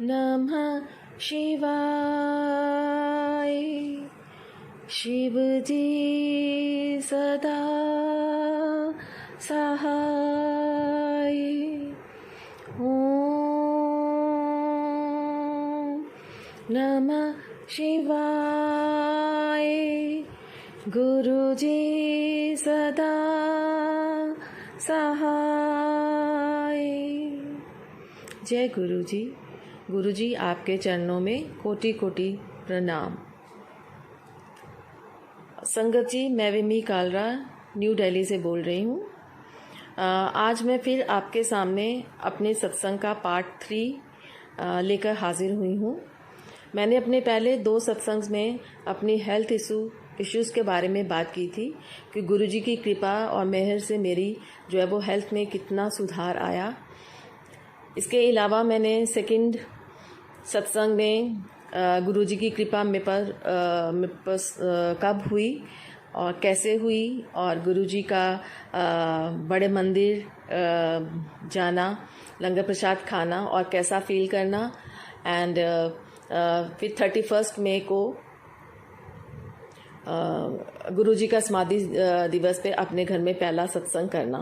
नमः शिवाय। शिव जी सदा सहाय। ओम नमः शिवाय। गुरु जी सदा सहाय। जय गुरु जी। गुरु जी आपके चरणों में कोटि कोटि प्रणाम। संगत जी, मैं विमी कालरा न्यू दिल्ली से बोल रही हूँ। आज मैं फिर आपके सामने अपने सत्संग का पार्ट 3 लेकर हाजिर हुई हूँ। मैंने अपने पहले 2 सत्संग में अपनी हेल्थ इश्यूज़ के बारे में बात की थी कि गुरु जी की कृपा और मेहर से मेरी जो है वो हेल्थ में कितना सुधार आया। इसके अलावा मैंने सेकंड सत्संग में गुरु जी की कृपा मेरे पर कब हुई और कैसे हुई, और गुरु जी का बड़े मंदिर जाना, लंगर प्रसाद खाना और कैसा फील करना, एंड फिर 31 मई को गुरु जी का समाधि दिवस पे अपने घर में पहला सत्संग करना।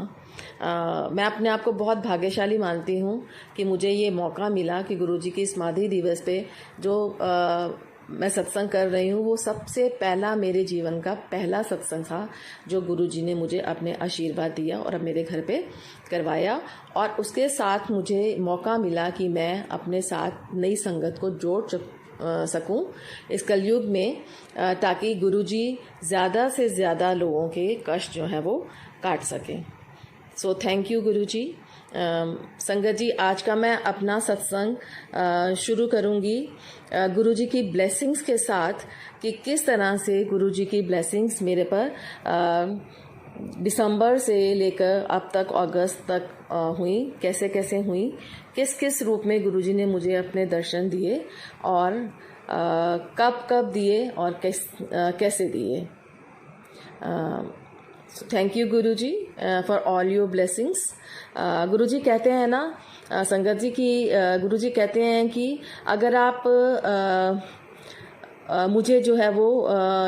मैं अपने आप को बहुत भाग्यशाली मानती हूँ कि मुझे ये मौका मिला कि गुरु जी की समाधि दिवस पे जो मैं सत्संग कर रही हूँ वो सबसे पहला मेरे जीवन का पहला सत्संग था जो गुरु जी ने मुझे अपने आशीर्वाद दिया और अब मेरे घर पे करवाया। और उसके साथ मुझे मौका मिला कि मैं अपने साथ नई संगत को जोड़ सकूं इस कलयुग में, ताकि गुरुजी ज़्यादा से ज़्यादा लोगों के कष्ट जो हैं वो काट सकें। सो थैंक यू गुरुजी। संगत जी, आज का मैं अपना सत्संग शुरू करूंगी गुरुजी की ब्लेसिंग्स के साथ, कि किस तरह से गुरुजी की ब्लेसिंग्स मेरे पर दिसंबर से लेकर अब तक अगस्त तक हुई, कैसे कैसे हुई, किस किस रूप में गुरुजी ने मुझे अपने दर्शन दिए और कब कब दिए और कैसे दिए। Thank you guruji for all your blessings. गुरुजी कहते हैं ना संगत जी की, गुरुजी कहते हैं कि अगर आप मुझे जो है वो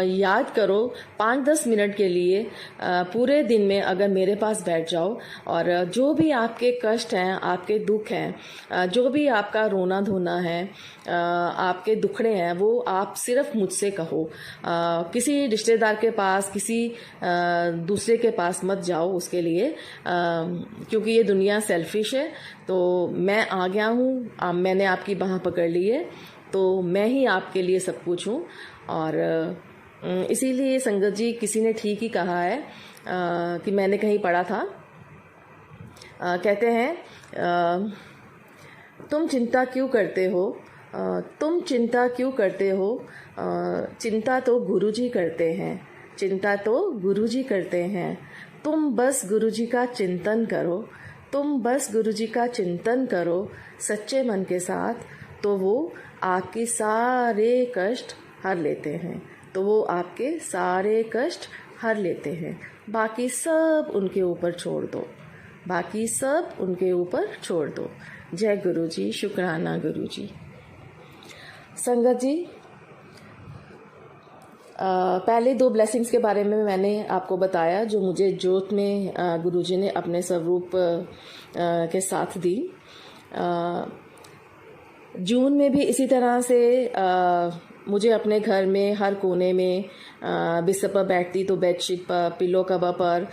याद करो 5-10 मिनट के लिए, पूरे दिन में अगर मेरे पास बैठ जाओ और जो भी आपके कष्ट हैं, आपके दुख हैं, जो भी आपका रोना धोना है, आपके दुखड़े हैं, वो आप सिर्फ मुझसे कहो। किसी रिश्तेदार के पास, किसी दूसरे के पास मत जाओ उसके लिए, क्योंकि ये दुनिया सेल्फिश है। तो मैं आ गया हूँ, मैंने आपकी बाह पकड़ ली है, तो मैं ही आपके लिए सब कुछ हूँ। और इसीलिए संगत जी, किसी ने ठीक ही कहा है कि मैंने कहीं पढ़ा था, कहते हैं तुम चिंता क्यों करते हो, तुम चिंता क्यों करते हो, चिंता तो गुरुजी करते हैं, चिंता तो गुरुजी करते हैं। तुम बस गुरुजी का चिंतन करो, तुम बस गुरुजी का चिंतन करो सच्चे मन के साथ, तो वो आपके सारे कष्ट हर लेते हैं, तो वो आपके सारे कष्ट हर लेते हैं। बाकी सब उनके ऊपर छोड़ दो, बाकी सब उनके ऊपर छोड़ दो। जय गुरुजी, शुक्राना गुरुजी। संगत जी, पहले 2 ब्लेसिंग्स के बारे में मैंने आपको बताया जो मुझे ज्योत में गुरुजी ने अपने स्वरूप के साथ दी। जून में भी इसी तरह से मुझे अपने घर में हर कोने में बिस्तर पर बैठती तो बेडशीट पर, पिलो कवर पर,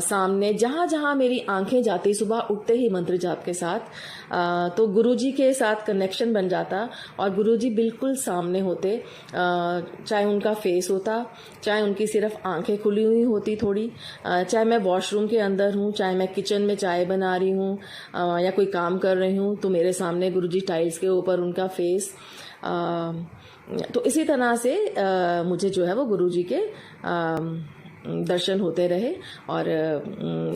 सामने जहाँ जहाँ मेरी आंखें जाती, सुबह उठते ही मंत्र जाप के साथ, तो गुरुजी के साथ कनेक्शन बन जाता और गुरुजी बिल्कुल सामने होते। चाहे उनका फेस होता, चाहे उनकी सिर्फ आंखें खुली हुई होती थोड़ी, चाहे मैं वॉशरूम के अंदर हूँ, चाहे मैं किचन में चाय बना रही हूँ या कोई काम कर रही हूँ, तो मेरे सामने गुरुजी टाइल्स के ऊपर उनका फेस। तो इसी तरह से मुझे जो है वो गुरुजी के दर्शन होते रहे और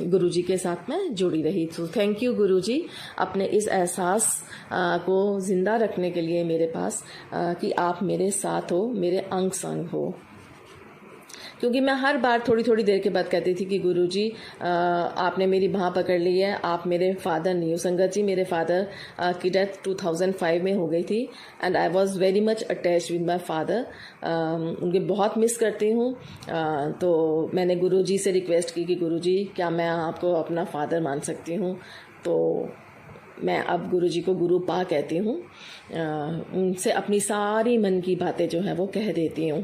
गुरुजी के साथ मैं जुड़ी रही। तो थैंक यू गुरुजी, अपने इस एहसास को ज़िंदा रखने के लिए मेरे पास, कि आप मेरे साथ हो, मेरे अंग संग हो। क्योंकि मैं हर बार थोड़ी थोड़ी देर के बाद कहती थी कि गुरुजी आपने मेरी बाँह पकड़ ली है, आप मेरे फादर नहीं हो। संगत जी, मेरे फादर की डेथ 2005 में हो गई थी and I was very much attach with my father. उनके बहुत मिस करती हूँ। तो मैंने गुरुजी से रिक्वेस्ट की कि गुरुजी क्या मैं आपको अपना फादर मान सकती हूँ। तो मैं अब गुरुजी को गुरु पा कहती हूँ। उनसे अपनी सारी मन की बातें जो है वो कह देती हूँ,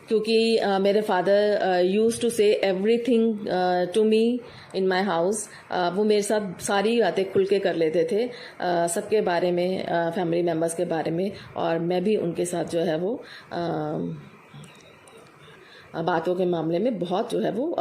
क्योंकि मेरे father use to say everything to me in my house. वो मेरे साथ सारी बातें खुल के कर लेते थे, सबके बारे में, फैमिली मेम्बर्स के बारे में, और मैं भी उनके साथ जो है वो बातों के मामले में बहुत जो है वो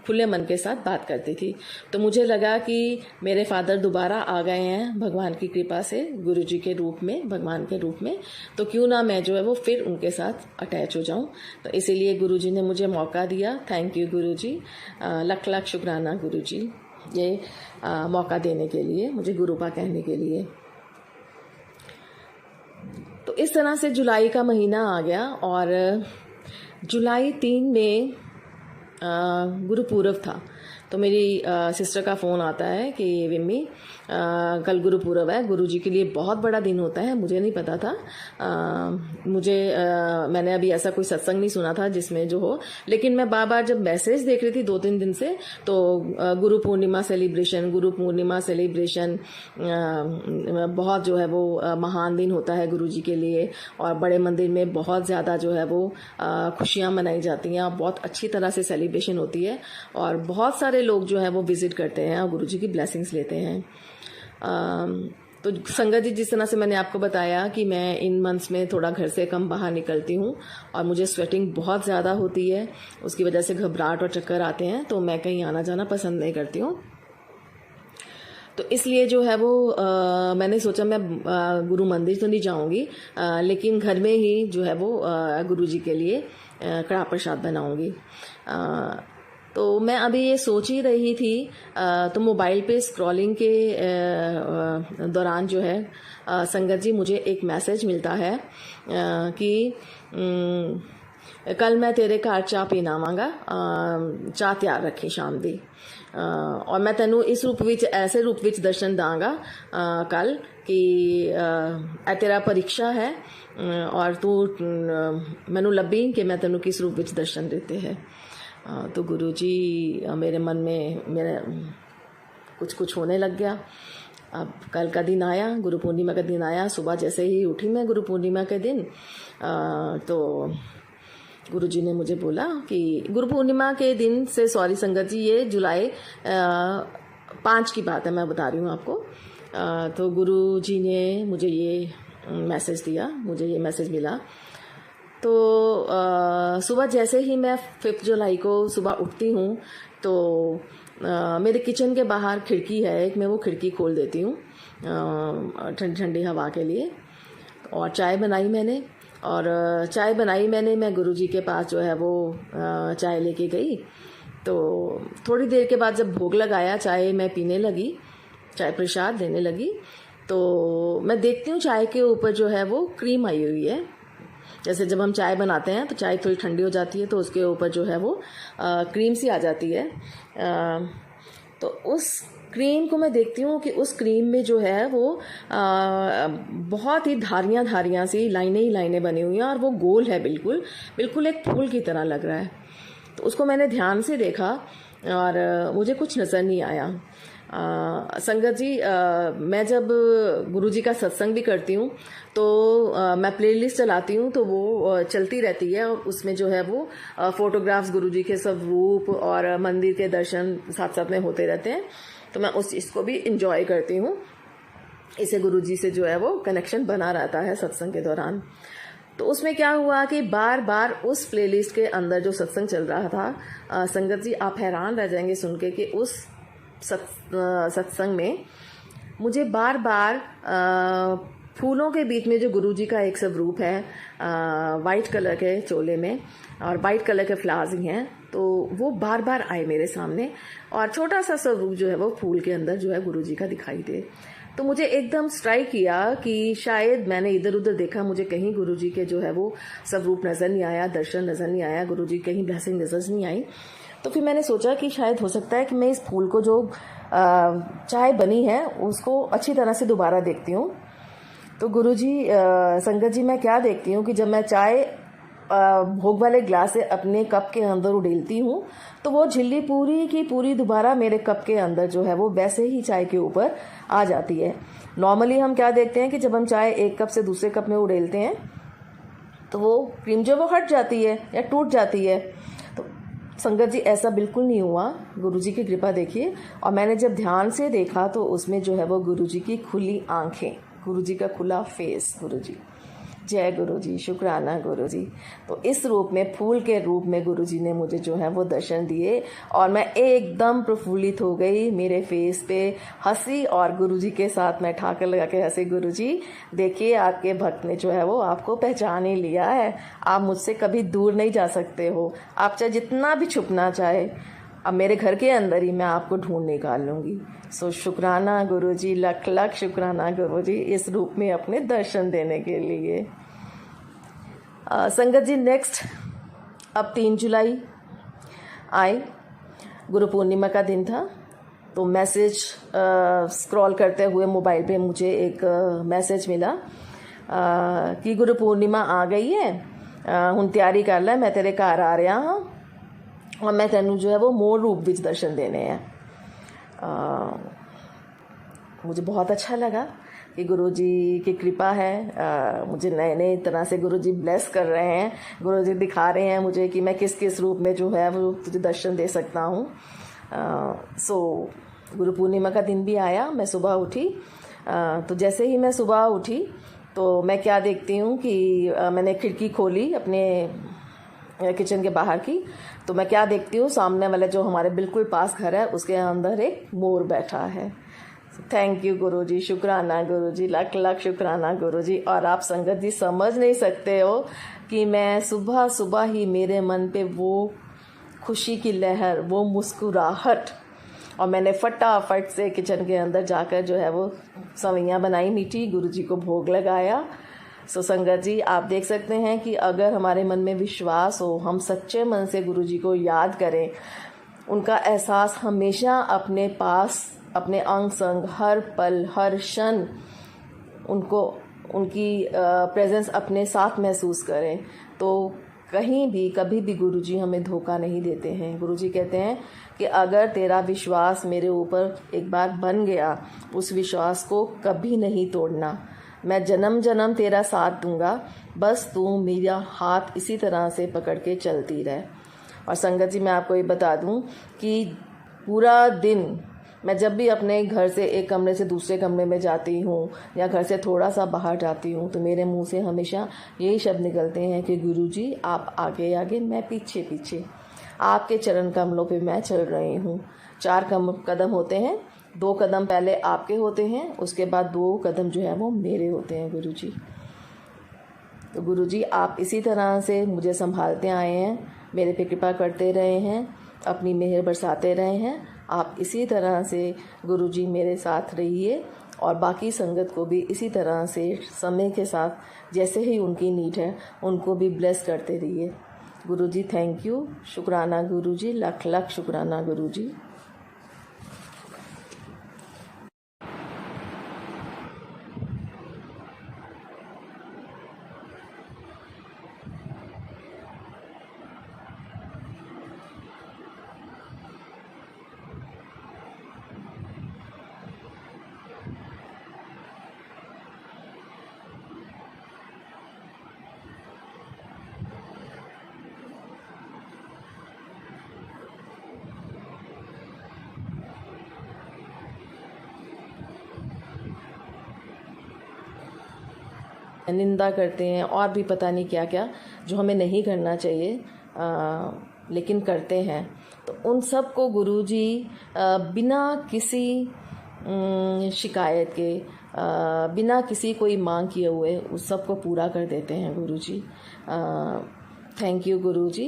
खुले मन के साथ बात करती थी। तो मुझे लगा कि मेरे फादर दोबारा आ गए हैं भगवान की कृपा से, गुरुजी के रूप में, भगवान के रूप में, तो क्यों ना मैं जो है वो फिर उनके साथ अटैच हो जाऊं। तो इसीलिए गुरुजी ने मुझे मौका दिया। थैंक यू गुरुजी, लख लख शुक्राना गुरुजी, ये मौका देने के लिए, मुझे गुरुपा कहने के लिए। तो इस तरह से जुलाई का महीना आ गया और जुलाई 3 में गुरुपूरब था। तो मेरी सिस्टर का फ़ोन आता है कि विम्मी कल गुरुपूरब है, गुरुजी के लिए बहुत बड़ा दिन होता है। मुझे नहीं पता था, मैंने अभी ऐसा कोई सत्संग नहीं सुना था जिसमें जो हो, लेकिन मैं बार बार जब मैसेज देख रही थी 2-3 दिन से, तो गुरु पूर्णिमा सेलिब्रेशन बहुत जो है वो महान दिन होता है गुरुजी के लिए, और बड़े मंदिर में बहुत ज़्यादा जो है वो खुशियाँ मनाई जाती हैं, बहुत अच्छी तरह से सेलिब्रेशन होती है, और बहुत सारे लोग जो है वो विजिट करते हैं और गुरुजी की ब्लेसिंग्स लेते हैं। तो संगत जी, जिस तरह से मैंने आपको बताया कि मैं इन मंथ्स में थोड़ा घर से कम बाहर निकलती हूँ और मुझे स्वेटिंग बहुत ज़्यादा होती है, उसकी वजह से घबराहट और चक्कर आते हैं, तो मैं कहीं आना जाना पसंद नहीं करती हूँ। तो इसलिए जो है वो मैंने सोचा मैं गुरु मंदिर तो नहीं जाऊँगी, लेकिन घर में ही जो है वो गुरुजी के लिए कड़ा प्रसाद बनाऊँगी। तो मैं अभी ये सोच ही रही थी, तो मोबाइल पे स्क्रॉलिंग के दौरान जो है संगत जी मुझे एक मैसेज मिलता है कि कल मैं तेरे घर चाह पीन आवांगा, चाह तैयार रखी शाम दी, और मैं तेनू इस रूप विच, ऐसे रूप विच दर्शन दांगा कल कि तेरा परीक्षा है और तू मैनू लभी कि मैं तेनू किस रूप विच दर्शन देते हैं। तो गुरुजी मेरे मन में मेरे कुछ होने लग गया। अब कल का दिन आया, गुरु पूर्णिमा का दिन आया। सुबह जैसे ही उठी मैं गुरु पूर्णिमा के दिन, तो गुरुजी ने मुझे बोला कि गुरु पूर्णिमा के दिन से, सॉरी संगत जी, ये जुलाई 5 की बात है, मैं बता रही हूँ आपको। तो गुरुजी ने मुझे ये मैसेज दिया, मुझे ये मैसेज मिला। तो सुबह जैसे ही मैं 5 जुलाई को सुबह उठती हूँ, तो मेरे किचन के बाहर खिड़की है एक, मैं वो खिड़की खोल देती हूँ ठंडी ठंडी हवा के लिए, और चाय बनाई मैंने, मैं गुरुजी के पास जो है वो चाय लेके गई। तो थोड़ी देर के बाद जब भोग लगाया, चाय मैं पीने लगी, चाय प्रसाद देने लगी, तो मैं देखती हूँ चाय के ऊपर जो है वो क्रीम आई हुई है। जैसे जब हम चाय बनाते हैं तो चाय थोड़ी ठंडी हो जाती है, तो उसके ऊपर जो है वो क्रीम सी आ जाती है। तो उस क्रीम को मैं देखती हूँ कि उस क्रीम में जो है वो बहुत ही धारियाँ सी, लाइनें ही लाइनें बनी हुई हैं, और वो गोल है, बिल्कुल एक फूल की तरह लग रहा है। तो उसको मैंने ध्यान से देखा और मुझे कुछ नज़र नहीं आया। संगत जी, मैं जब गुरुजी का सत्संग भी करती हूँ तो मैं प्लेलिस्ट चलाती हूँ, तो वो चलती रहती है, और उसमें जो है वो फोटोग्राफ्स गुरुजी के सब रूप और मंदिर के दर्शन साथ साथ में होते रहते हैं। तो मैं उस चीज़ को भी इंजॉय करती हूँ। इससे गुरुजी से जो है वो कनेक्शन बना रहता है सत्संग के दौरान। तो उसमें क्या हुआ कि बार बार उस प्लेलिस्ट के अंदर जो सत्संग चल रहा था, संगत जी आप हैरान रह जाएंगे सुन के कि उस सत्संग में मुझे बार बार फूलों के बीच में जो गुरुजी का एक स्वरूप है, वाइट कलर के चोले में और वाइट कलर के फ्लावर्स ही हैं, तो वो बार बार आए मेरे सामने, और छोटा सा स्वरूप जो है वो फूल के अंदर जो है गुरुजी का दिखाई दे। तो मुझे एकदम स्ट्राइक किया कि शायद मैंने इधर उधर देखा, मुझे कहीं गुरुजी के जो है वो स्वरूप नज़र नहीं आया, दर्शन नज़र नहीं आया, गुरुजी कहीं ब्लेसिंग नज़र नहीं आई। तो फिर मैंने सोचा कि शायद हो सकता है कि मैं इस फूल को जो चाय बनी है उसको अच्छी तरह से दोबारा देखती हूँ। तो गुरुजी संगत जी, मैं क्या देखती हूँ कि जब मैं चाय भोग वाले ग्लास से अपने कप के अंदर उड़ेलती हूँ तो वो झिल्ली पूरी की पूरी दोबारा मेरे कप के अंदर जो है वो वैसे ही चाय के ऊपर आ जाती है। नॉर्मली हम क्या देखते हैं कि जब हम चाय एक कप से दूसरे कप में उड़ेलते हैं तो वो क्रीम जो वो हट जाती है या टूट जाती है। तो संगत जी ऐसा बिल्कुल नहीं हुआ, गुरुजी की कृपा देखिए। और मैंने जब ध्यान से देखा तो उसमें जो है वो गुरुजी की खुली आंखें, गुरुजी का खुला फेस। गुरुजी जय गुरुजी, शुक्राना गुरुजी। तो इस रूप में, फूल के रूप में गुरुजी ने मुझे जो है वो दर्शन दिए और मैं एकदम प्रफुल्लित हो गई। मेरे फेस पे हंसी और गुरुजी के साथ मैं ठाकर लगा के हंसी। गुरुजी देखिए, आपके भक्त ने जो है वो आपको पहचान ही लिया है, आप मुझसे कभी दूर नहीं जा सकते हो। आप चाहे जितना भी छुपना चाहे, अब मेरे घर के अंदर ही मैं आपको ढूंढ निकाल लूँगी। सो शुक्राना गुरुजी, लख लख शुक्राना गुरुजी इस रूप में अपने दर्शन देने के लिए। संगत जी, नेक्स्ट अब 3 जुलाई आई, गुरु पूर्णिमा का दिन था। तो मैसेज स्क्रॉल करते हुए मोबाइल पे मुझे एक मैसेज मिला कि गुरु पूर्णिमा आ गई है, हुण तैयारी कर ले, मैं तेरे घर आ रहा हाँ और मैं तेनू जो है वो मोर रूप विच दर्शन देने हैं। मुझे बहुत अच्छा लगा कि गुरुजी की कृपा है, मुझे नए नए तरह से गुरुजी ब्लेस कर रहे हैं, गुरुजी दिखा रहे हैं मुझे कि मैं किस किस रूप में जो है वो तुझे दर्शन दे सकता हूँ। सो गुरु पूर्णिमा का दिन भी आया, मैं सुबह उठी। तो जैसे ही मैं सुबह उठी तो मैं क्या देखती हूँ कि मैंने खिड़की खोली अपने किचन के बाहर की, तो मैं क्या देखती हूँ, सामने वाले जो हमारे बिल्कुल पास घर है उसके अंदर एक मोर बैठा है। थैंक यू गुरुजी, शुक्राना गुरुजी, लख लख शुक्राना गुरुजी। और आप संगत जी समझ नहीं सकते हो कि मैं सुबह सुबह ही मेरे मन पे वो खुशी की लहर, वो मुस्कुराहट, और मैंने फटाफट से किचन के अंदर जाकर जो है वो सवैयाँ बनाई मीठी, गुरुजी को भोग लगाया। सो संगत जी, आप देख सकते हैं कि अगर हमारे मन में विश्वास हो, हम सच्चे मन से गुरुजी को याद करें, उनका एहसास हमेशा अपने पास, अपने अंग संग, हर पल हर क्षण उनको, उनकी प्रेजेंस अपने साथ महसूस करें, तो कहीं भी कभी भी गुरुजी हमें धोखा नहीं देते हैं। गुरुजी कहते हैं कि अगर तेरा विश्वास मेरे ऊपर एक बार बन गया, उस विश्वास को कभी नहीं तोड़ना। मैं जन्म जन्म तेरा साथ दूंगा, बस तू मेरा हाथ इसी तरह से पकड़ के चलती रहे। और संगत जी, मैं आपको ये बता दूं कि पूरा दिन मैं जब भी अपने घर से एक कमरे से दूसरे कमरे में जाती हूँ या घर से थोड़ा सा बाहर जाती हूँ तो मेरे मुंह से हमेशा यही शब्द निकलते हैं कि गुरुजी आप आगे आगे, मैं पीछे पीछे, आपके चरण कमलों पे मैं चल रही हूँ। 4 कदम होते हैं, 2 कदम पहले आपके होते हैं, उसके बाद 2 कदम जो है वो मेरे होते हैं गुरुजी। तो गुरुजी आप इसी तरह से मुझे संभालते आए हैं, मेरे पे कृपा करते रहे हैं, अपनी मेहर बरसाते रहे हैं। आप इसी तरह से गुरुजी मेरे साथ रहिए और बाकी संगत को भी इसी तरह से समय के साथ जैसे ही उनकी नीड है उनको भी ब्लेस करते रहिए। गुरुजी थैंक यू, शुक्राना गुरुजी, लख लख शुक्राना गुरुजी। निंदा करते हैं और भी पता नहीं क्या क्या जो हमें नहीं करना चाहिए, लेकिन करते हैं। तो उन सब को गुरुजी बिना किसी शिकायत के, बिना किसी कोई मांग किए हुए उस सब को पूरा कर देते हैं गुरुजी। थैंक यू गुरुजी।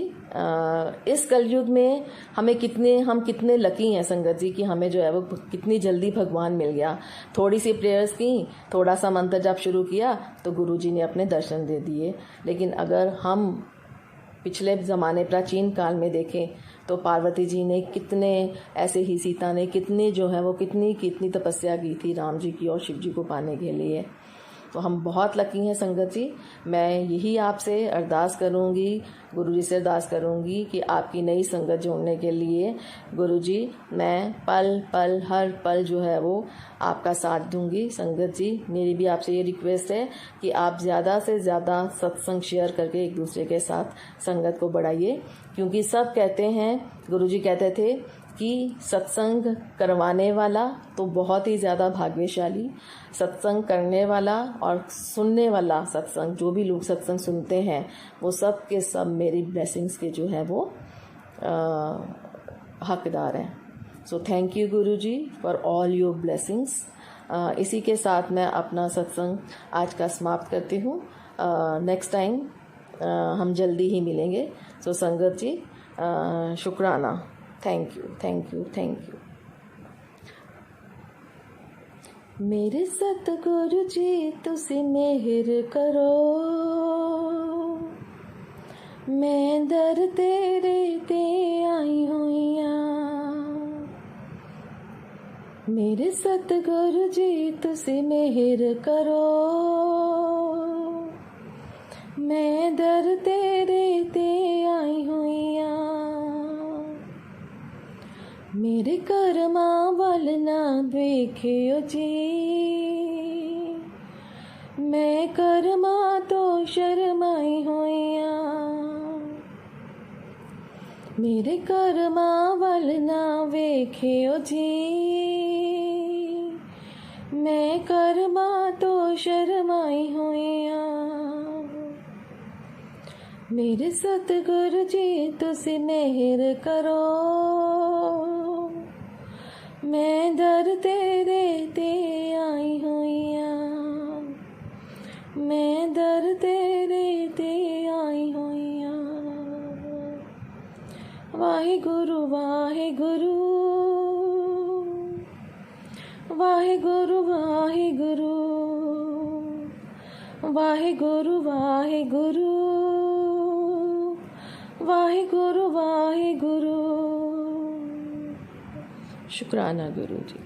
इस कलयुग में हम कितने लकी हैं संगत जी कि हमें जो है वो कितनी जल्दी भगवान मिल गया। थोड़ी सी प्रेयर्स की, थोड़ा सा मंत्र जाप शुरू किया तो गुरुजी ने अपने दर्शन दे दिए। लेकिन अगर हम पिछले ज़माने प्राचीन काल में देखें तो पार्वती जी ने कितने, ऐसे ही सीता ने कितनी जो है वो कितनी तपस्या की थी राम जी की और शिव जी को पाने के लिए। तो हम बहुत लकी हैं संगत जी। मैं यही आपसे अरदास करूंगी, गुरुजी से अरदास करूंगी कि आपकी नई संगत जोड़ने के लिए गुरुजी मैं पल पल हर पल जो है वो आपका साथ दूंगी। संगत जी मेरी भी आपसे ये रिक्वेस्ट है कि आप ज़्यादा से ज़्यादा सत्संग शेयर करके एक दूसरे के साथ संगत को बढ़ाइए, क्योंकि सब कहते हैं, गुरुजी कहते थे कि सत्संग करवाने वाला तो बहुत ही ज़्यादा भाग्यशाली, सत्संग करने वाला और सुनने वाला, सत्संग जो भी लोग सत्संग सुनते हैं वो सब के सब मेरी ब्लेसिंग्स के जो है वो हकदार हैं। So thank you guruji for all your blessings. इसी के साथ मैं अपना सत्संग आज का समाप्त करती हूँ। नेक्स्ट टाइम हम जल्दी ही मिलेंगे। सो संगत जी शुक्राना। Thank you thank you thank you. मेरे सतगुरु जी तुसी मेहर करो, मैं दर तेरे ते आई हुईया। मेरे सतगुरु जी तुसी मेहर करो, मैं दर तेरे ते आई हुईया। मेरे कर्मा वल ना देखियो जी, मैं कर्मा तो शर्माई होइया। मेरे कर्मा वल ना वेखियो जी, मैं कर्मा तो शर्माई होइया। मेरे सतगुरु जी तुसी मेहर करो, मैं दर तेरे ते आई हुईया। मैं दर तेरे ते आई हुईया। वाहिगुरु वाहिगुरु वाहिगुरु वाहिगुरु वाहिगुरु वाहिगुरु वाहिगुरु वाहिगुरु। शुक्राना गुरु जी।